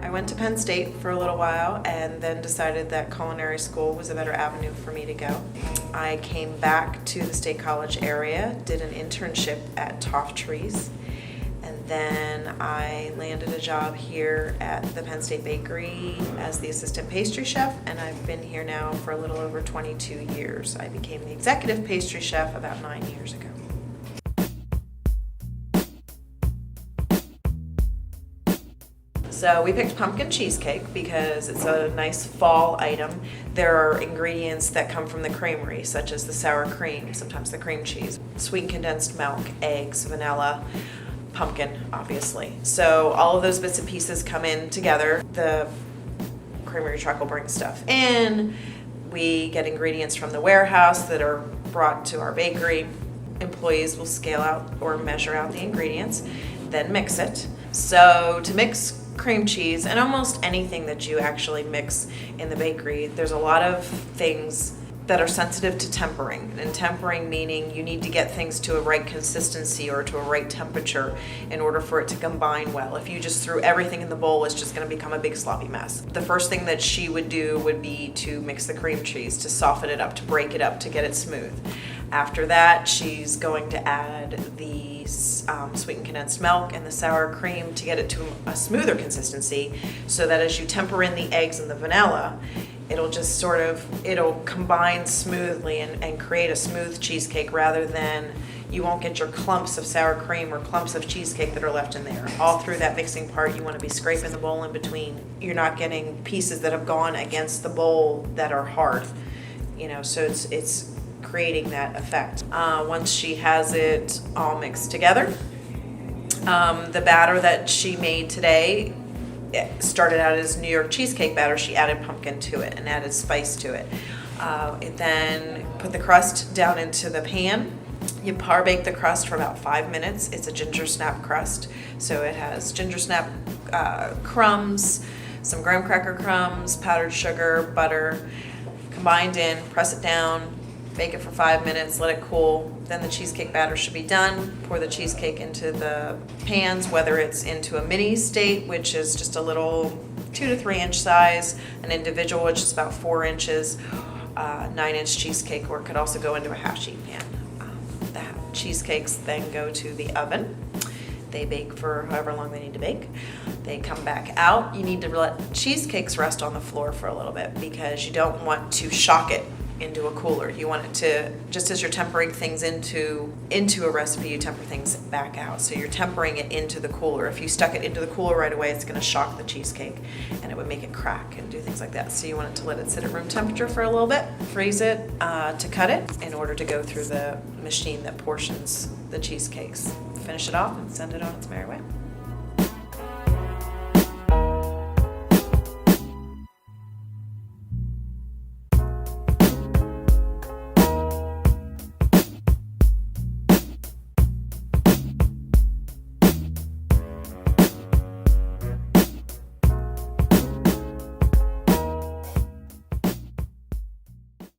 I went to Penn State for a little while and then decided that culinary school was a better avenue for me to go. I came back to the State College area, did an internship at Toft Trees, and then I landed a job here at the Penn State Bakery as the assistant pastry chef, and I've been here now for a little over 22 years. I became the executive pastry chef about 9 years ago. So we picked pumpkin cheesecake because it's a nice fall item. There are ingredients that come from the creamery, such as the sour cream, sometimes the cream cheese, sweetened condensed milk, eggs, vanilla, pumpkin, obviously. So all of those bits and pieces come in together. The creamery truck will bring stuff in. We get ingredients from the warehouse that are brought to our bakery. Employees will scale out or measure out the ingredients, then mix it. So to mix cream cheese and almost anything that you actually mix in the bakery, there's a lot of things that are sensitive to tempering. And tempering meaning you need to get things to a right consistency or to a right temperature in order for it to combine well. If you just threw everything in the bowl, it's just going to become a big sloppy mess. The first thing that she would do would be to mix the cream cheese, to soften it up, to break it up, to get it smooth. After that, she's going to add the sweetened condensed milk and the sour cream to get it to a smoother consistency, so that as you temper in the eggs and the vanilla, it'll combine smoothly and create a smooth cheesecake, rather than you won't get your clumps of sour cream or clumps of cheesecake that are left in there. All through that mixing part, you want to be scraping the bowl in between. You're not getting pieces that have gone against the bowl that are hard, so it's creating that effect. Once she has it all mixed together, the batter that she made today, it started out as New York cheesecake batter. She added pumpkin to it and added spice to it. Then put the crust down into the pan. You par bake the crust for about 5 minutes. It's a ginger snap crust, so it has ginger snap crumbs, some graham cracker crumbs, powdered sugar, butter, combined in. Press it down, bake it for 5 minutes, let it cool. Then the cheesecake batter should be done. Pour the cheesecake into the pans, whether it's into a mini state, which is just a little 2 to 3 inch size, an individual, which is about 4 inches, 9-inch cheesecake, or it could also go into a half sheet pan. The cheesecakes then go to the oven. They bake for however long they need to bake. They come back out. You need to let cheesecakes rest on the floor for a little bit because you don't want to shock it into a cooler. You want it to, just as you're tempering things into a recipe, you temper things back out. So you're tempering it into the cooler. If you stuck it into the cooler right away, it's going to shock the cheesecake and it would make it crack and do things like that. So you want it to let it sit at room temperature for a little bit, freeze it to cut it in order to go through the machine that portions the cheesecakes. Finish it off and send it on its merry way.